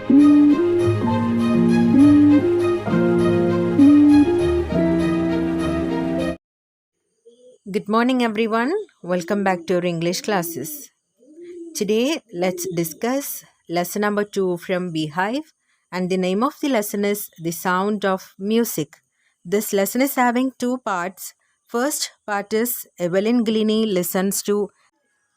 Good morning, everyone. Welcome back to our English classes. Today, let's discuss lesson number 2 from Beehive, and the name of the lesson is The Sound of Music. This lesson is having two parts. First part is Evelyn Glennie listens to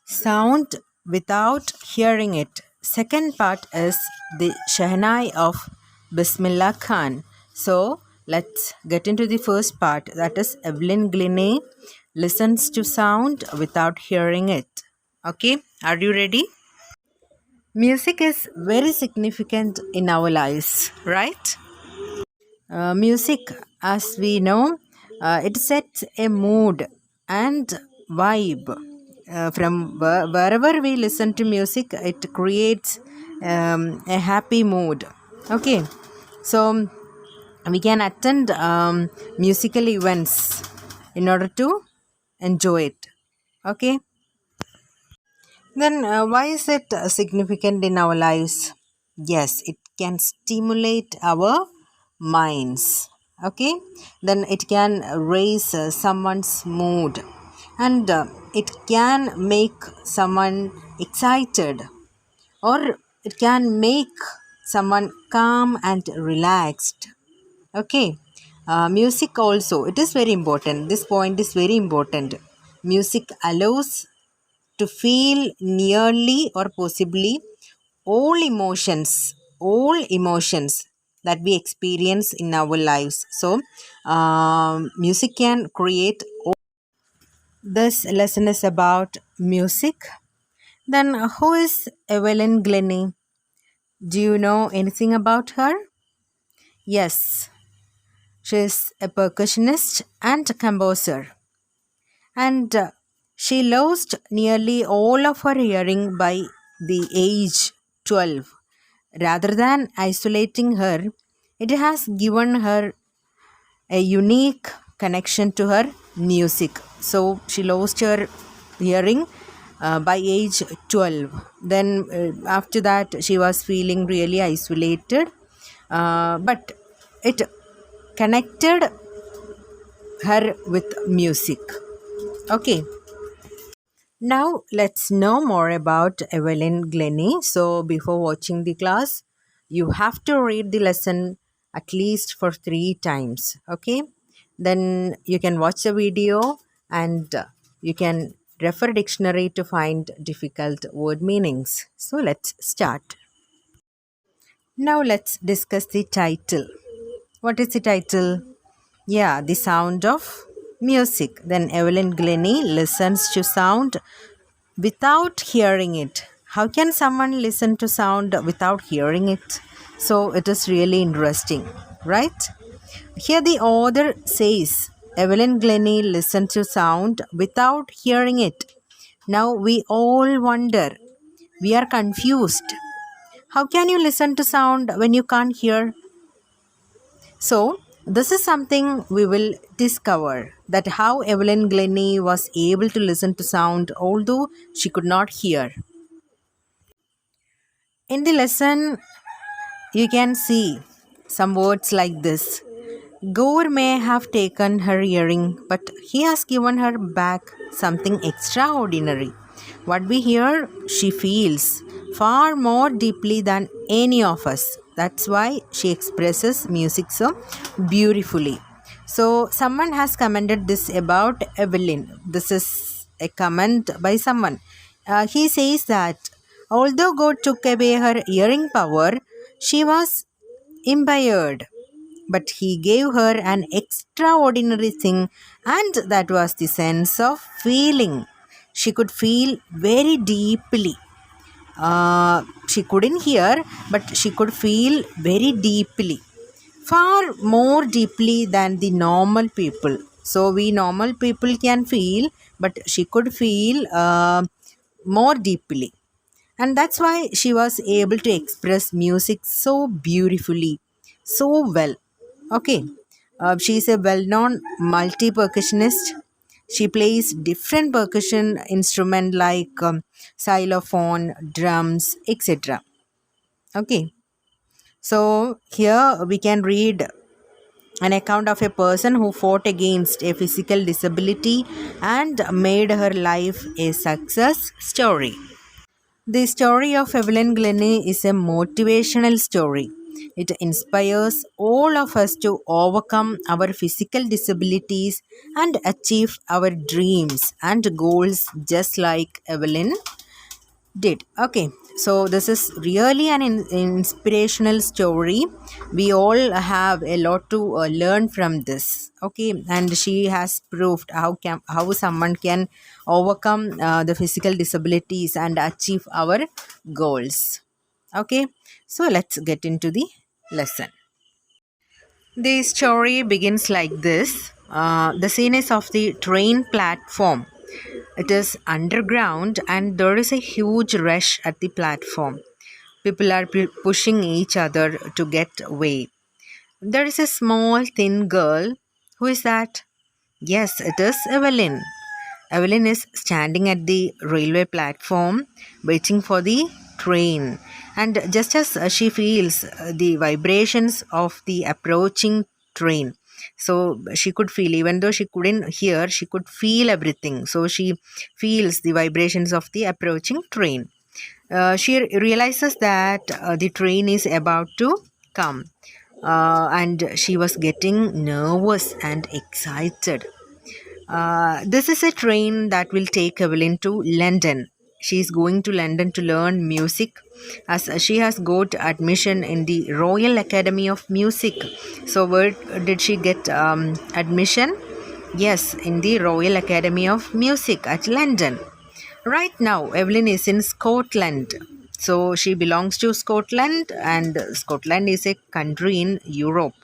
sound without hearing it. Second part is the Shehnai of Bismillah Khan. So let's get into the first part, that is Evelyn Glennie listens to sound without hearing it. Okay, are you ready? Music is very significant in our lives, right? Music, as we know, it sets a mood and vibe. From wherever we listen to music, it creates a happy mood. Okay, so we can attend musical events in order to enjoy it. Okay, then why is it significant in our lives? Yes, it can stimulate our minds. Okay, then it can raise someone's mood, and it can make someone excited, or it can make someone calm and relaxed. Okay, music also, it is very important. This point is very important. Music allows to feel nearly or possibly all emotions that we experience in our lives. So music can create this lesson is about music. Then who is Evelyn Glennie? Do you know anything about her? Yes, she is a percussionist and composer, and she lost nearly all of her hearing by the age 12. Rather than isolating her, it has given her a unique connection to her music. So she lost her hearing by age 12. Then after that, she was feeling really isolated, but it connected her with music. Okay. Now let's know more about Evelyn Glennie. So before watching the class, you have to read the lesson at least for 3 times. Okay. Then you can watch the video, and you can refer dictionary to find difficult word meanings. So let's start. Now let's discuss the title. What is the title? Yeah, The Sound of Music. Then Evelyn Glennie listens to sound without hearing it. How can someone listen to sound without hearing it? So it is really interesting, right? Here the author says Evelyn Glennie listened to sound without hearing it. Now we all wonder, we are confused. How can you listen to sound when you can't hear? So, this is something we will discover, that how Evelyn Glennie was able to listen to sound although she could not hear. In the lesson, you can see some words like this. Gore may have taken her earring, but he has given her back something extraordinary. What we hear, she feels far more deeply than any of us. That's why she expresses music so beautifully. So, someone has commented this about Evelyn. This is a comment by someone. He says that although God took away her hearing power, she was impaired, but he gave her an extraordinary thing, and that was the sense of feeling. She could feel very deeply. She couldn't hear, but she could feel very deeply, far more deeply than the normal people. So we normal people can feel, but she could feel more deeply, and that's why she was able to express music so beautifully, so well. Okay, she is a well-known multi-percussionist. She plays different percussion instrument like xylophone, drums, etc. Okay, So here we can read an account of a person who fought against a physical disability and made her life a success story. The story of Evelyn Glennie is a motivational story. It inspires all of us to overcome our physical disabilities and achieve our dreams and goals just like Evelyn did. Okay, so this is really an inspirational story. We all have a lot to learn from this. Okay, and she has proved how someone can overcome the physical disabilities and achieve our goals. Okay, so let's get into the lesson. The story begins like this. The scene is of the train platform. It is underground and there is a huge rush at the platform. People are pushing each other to get away. There is a small, thin girl. Who is that? Yes, it is Evelyn. Evelyn is standing at the railway platform waiting for the train. And just as she feels the vibrations of the approaching train, so she could feel, even though she couldn't hear, she could feel everything. So she feels the vibrations of the approaching train. She realizes that the train is about to come. And she was getting nervous and excited. This is a train that will take Evelyn to London. She is going to London to learn music as she has got admission in the Royal Academy of Music. So, where did she get admission? Yes, in the Royal Academy of Music at London. Right now, Evelyn is in Scotland. So, she belongs to Scotland, and Scotland is a country in Europe.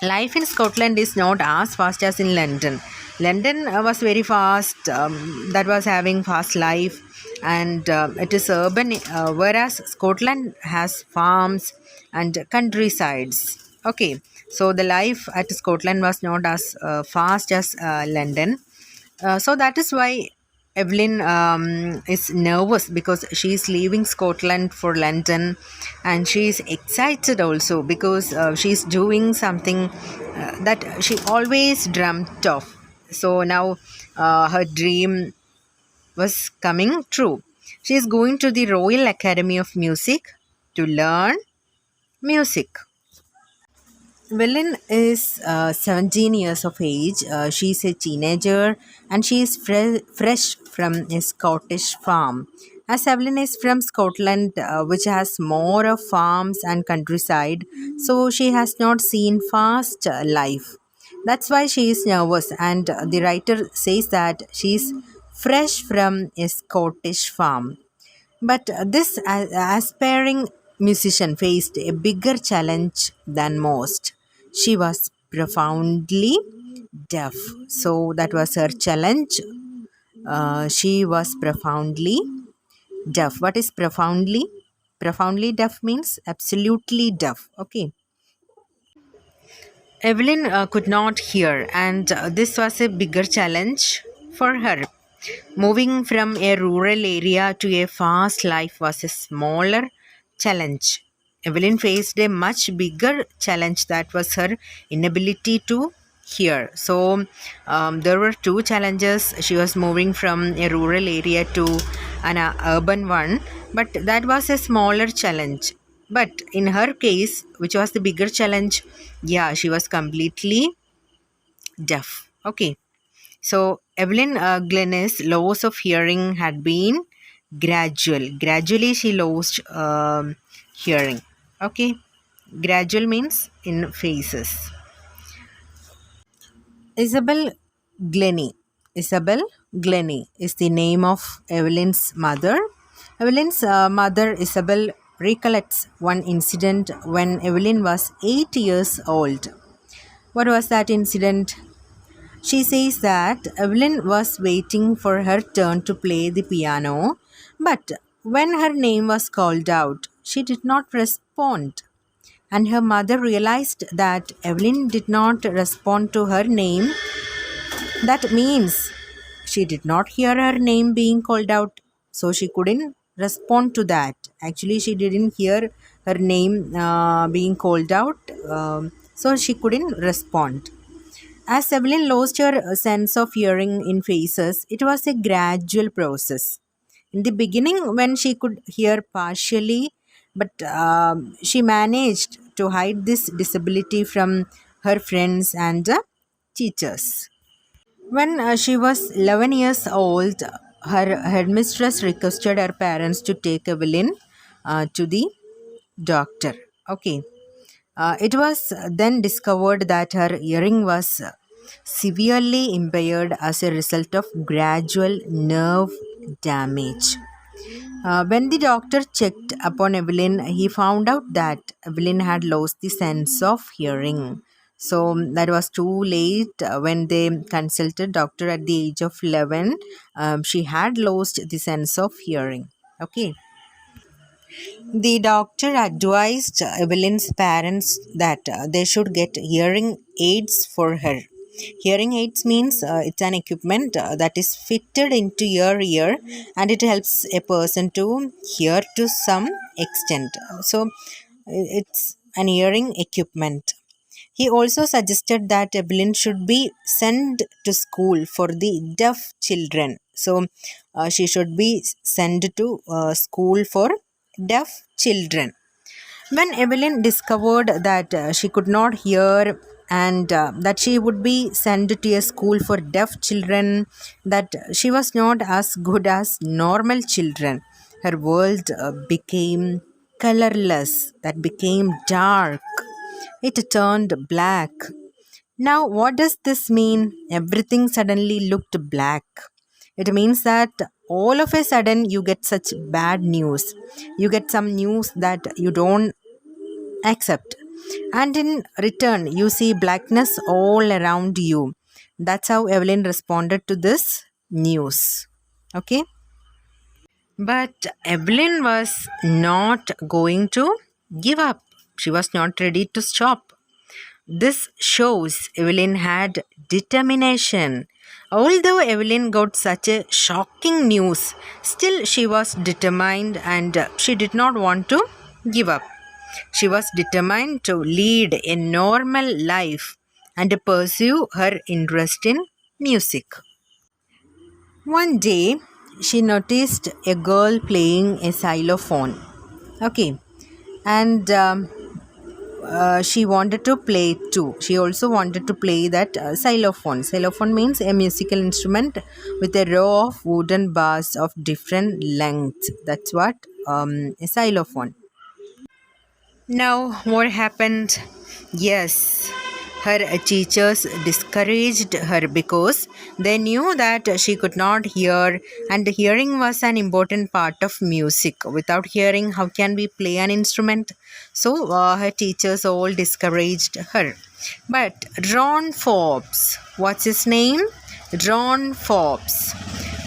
Life in Scotland is not as fast as in London. London was very fast, that was having fast life, and it is urban, whereas Scotland has farms and countrysides. Okay, so the life at Scotland was not as fast as London. So that is why Evelyn is nervous because she is leaving Scotland for London, and she is excited also because she is doing something that she always dreamt of. So now her dream was coming true. She is going to the Royal Academy of Music to learn music. Velen is 17 years of age. She is a teenager and she is fresh from a Scottish farm. As Evelyn is from Scotland, which has more of farms and countryside, so she has not seen fast life. That's why she is nervous, and the writer says that she is fresh from a Scottish farm. But this aspiring musician faced a bigger challenge than most. She was profoundly deaf. So that was her challenge. She was profoundly deaf. What is profoundly? Profoundly deaf means absolutely deaf. Okay. Evelyn could not hear, and this was a bigger challenge for her. Moving from a rural area to a fast life was a smaller challenge. Evelyn faced a much bigger challenge, that was her inability to hear. So, there were two challenges. She was moving from a rural area to an urban one, but that was a smaller challenge. But in her case, which was the bigger challenge, yeah, she was completely deaf. Okay. So, Evelyn Glennie's loss of hearing had been gradual. Gradually, she lost hearing. Okay. Gradual means in phases. Isabel Glennie. Isabel Glennie is the name of Evelyn's mother. Evelyn's mother, Isabel, recollects one incident when Evelyn was 8 years old. What was that incident? She says that Evelyn was waiting for her turn to play the piano, but when her name was called out, she did not respond. And her mother realized that Evelyn did not respond to her name. That means she did not hear her name being called out, so she couldn't respond to that. Actually, she didn't hear her name being called out, so she couldn't respond. As Evelyn lost her sense of hearing in phases, it was a gradual process. In the beginning, when she could hear partially, but she managed to hide this disability from her friends and teachers. When she was 11 years old, her headmistress requested her parents to take Evelyn to the doctor. Okay. It was then discovered that her hearing was severely impaired as a result of gradual nerve damage. When the doctor checked upon Evelyn, he found out that Evelyn had lost the sense of hearing. So that was too late when they consulted doctor at the age of 11. She had lost the sense of hearing. Okay. The doctor advised Evelyn's parents that they should get hearing aids for her. Hearing aids means it's an equipment that is fitted into your ear and it helps a person to hear to some extent. So it's an hearing equipment. He also suggested that Evelyn should be sent to school for the deaf children. So she should be sent to school for deaf children. When Evelyn discovered that she could not hear and that she would be sent to a school for deaf children, that she was not as good as normal children, her world became colorless, that became dark. It turned black. Now, what does this mean? Everything suddenly looked black. It means that all of a sudden you get such bad news. You get some news that you don't accept. And in return, you see blackness all around you. That's how Evelyn responded to this news. Okay? But Evelyn was not going to give up. She was not ready to stop. This shows Evelyn had determination. Although Evelyn got such a shocking news, still she was determined and she did not want to give up. She was determined to lead a normal life and pursue her interest in music. One day, she noticed a girl playing a xylophone. Okay, and she wanted to play too. She also wanted to play that xylophone. Xylophone means a musical instrument with a row of wooden bars of different lengths. That's what a xylophone. Now, what happened? Yes, her teachers discouraged her because they knew that she could not hear, and hearing was an important part of music. Without hearing, how can we play an instrument? So, her teachers all discouraged her. But Ron Forbes, what's his name? Ron Forbes.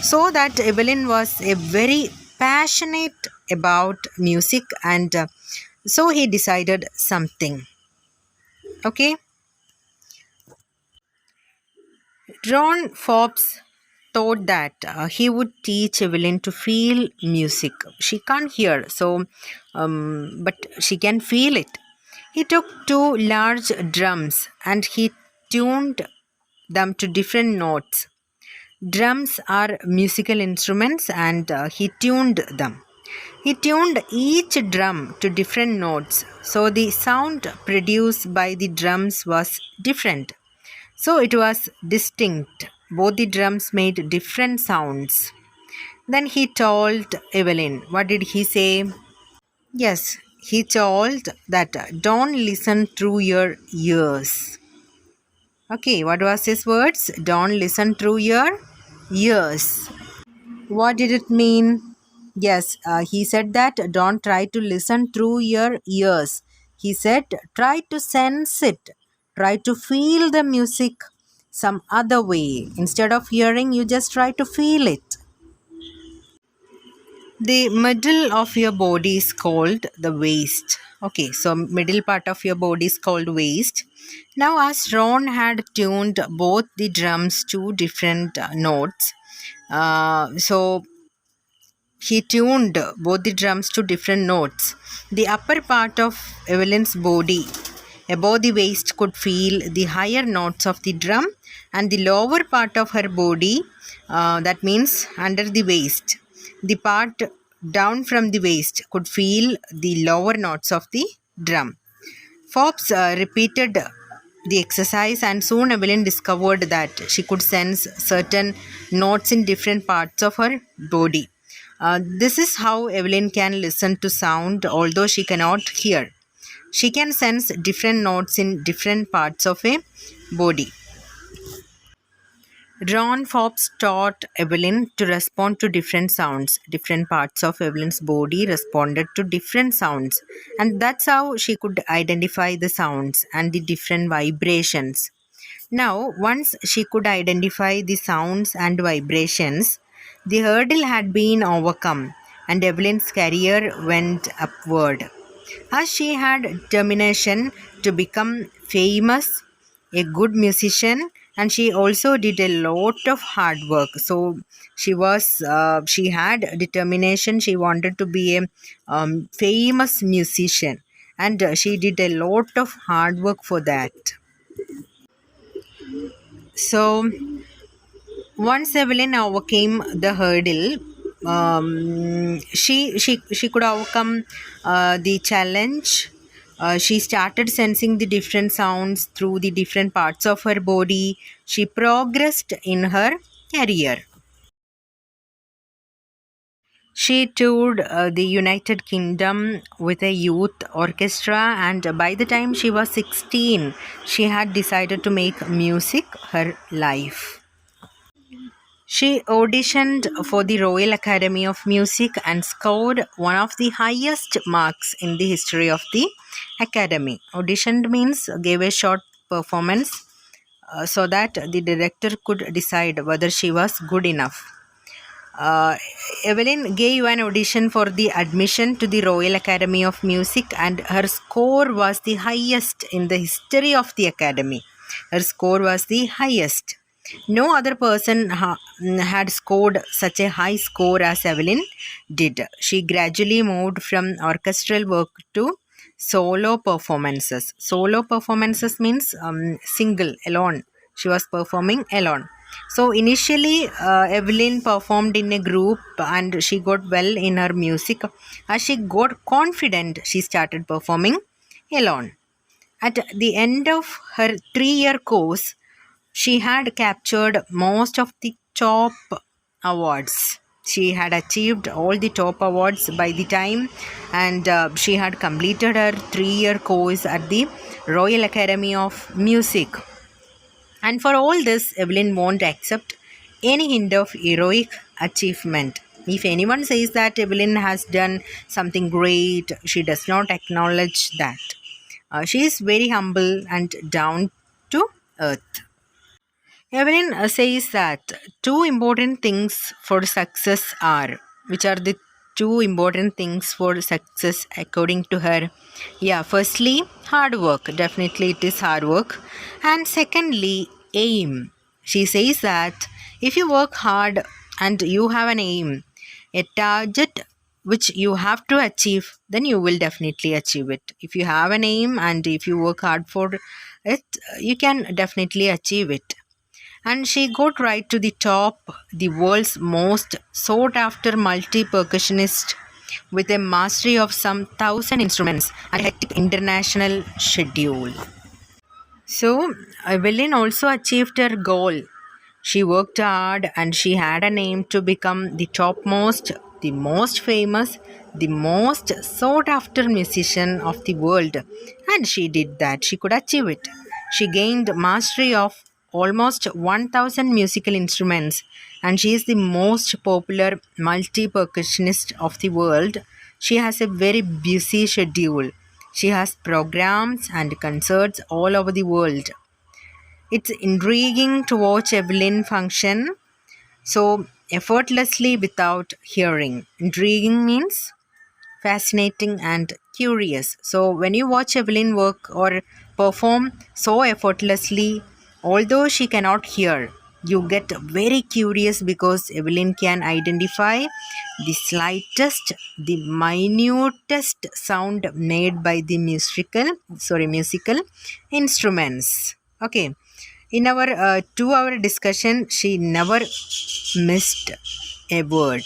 So that Evelyn was a very passionate about music and so he decided something. Okay. Ron Forbes thought that he would teach Evelyn to feel music. She can't hear, so but she can feel it. He took two large drums and he tuned them to different notes. Drums are musical instruments and he tuned them. He tuned each drum to different notes, so the sound produced by the drums was different. So it was distinct. Both the drums made different sounds. Then he told Evelyn, what did he say? Yes, he told that don't listen through your ears. Okay, what was his words? Don't listen through your ears. What did it mean? Yes, he said that don't try to listen through your ears. He said try to sense it. Try to feel the music some other way. Instead of hearing, you just try to feel it. The middle of your body is called the waist. Okay, so middle part of your body is called waist. Now, as Ron had tuned both the drums to different notes, so He tuned both the drums to different notes. The upper part of Evelyn's body, above the waist, could feel the higher notes of the drum, and the lower part of her body, that means under the waist, the part down from the waist, could feel the lower notes of the drum. Forbes repeated the exercise, and soon Evelyn discovered that she could sense certain notes in different parts of her body. This is how Evelyn can listen to sound although she cannot hear. She can sense different notes in different parts of a body. Ron Forbes taught Evelyn to respond to different sounds. Different parts of Evelyn's body responded to different sounds, and that's how she could identify the sounds and the different vibrations. Now, once she could identify the sounds and vibrations, the hurdle had been overcome, and Evelyn's career went upward. As she had determination to become famous, a good musician, and she also did a lot of hard work. So she had determination. She wanted to be a famous musician, and she did a lot of hard work for that. So once Evelyn overcame the hurdle, she could overcome the challenge. She started sensing the different sounds through the different parts of her body. She progressed in her career. She toured the United Kingdom with a youth orchestra, and by the time she was 16, she had decided to make music her life. She auditioned for the Royal Academy of Music and scored one of the highest marks in the history of the Academy. Auditioned means gave a short performance so that the director could decide whether she was good enough. Uh, Evelyn gave an audition for the admission to the Royal Academy of Music, and her score was the highest in the history of the Academy. Her score was the highest. No other person had scored such a high score as Evelyn did. She gradually moved from orchestral work to solo performances. Solo performances means single, alone. She was performing alone. So initially, Evelyn performed in a group and she got well in her music. As she got confident, she started performing alone. At the end of her 3-year course, she had captured most of the top awards. She had achieved all the top awards by the time, and she had completed her 3-year course at the Royal Academy of Music. And for all this, Evelyn won't accept any hint of heroic achievement. If anyone says that Evelyn has done something great, she does not acknowledge that. She is very humble and down to earth. Evelyn says that two important things for success are, which are the two important things for success according to her? Yeah, firstly, hard work. Definitely, it is hard work. And secondly, aim. She says that if you work hard and you have an aim, a target which you have to achieve, then you will definitely achieve it. If you have an aim and if you work hard for it, you can definitely achieve it. And she got right to the top, the world's most sought after multi percussionist with a mastery of some 1,000 instruments and a hectic international schedule. So, Evelyn also achieved her goal. She worked hard and she had an aim to become the topmost, the most famous, the most sought after musician of the world. And she did that. She could achieve it. She gained mastery of almost 1,000 musical instruments, and she is the most popular multi percussionist of the world. She has a very busy schedule. She has programs and concerts all over the world. It's intriguing to watch Evelyn function so effortlessly without hearing. Intriguing means fascinating and curious. So when you watch Evelyn work or perform so effortlessly, although she cannot hear, You get very curious because Evelyn can identify the slightest, the minutest sound made by the musical instruments. Okay. In our 2 hour discussion, she never missed a word.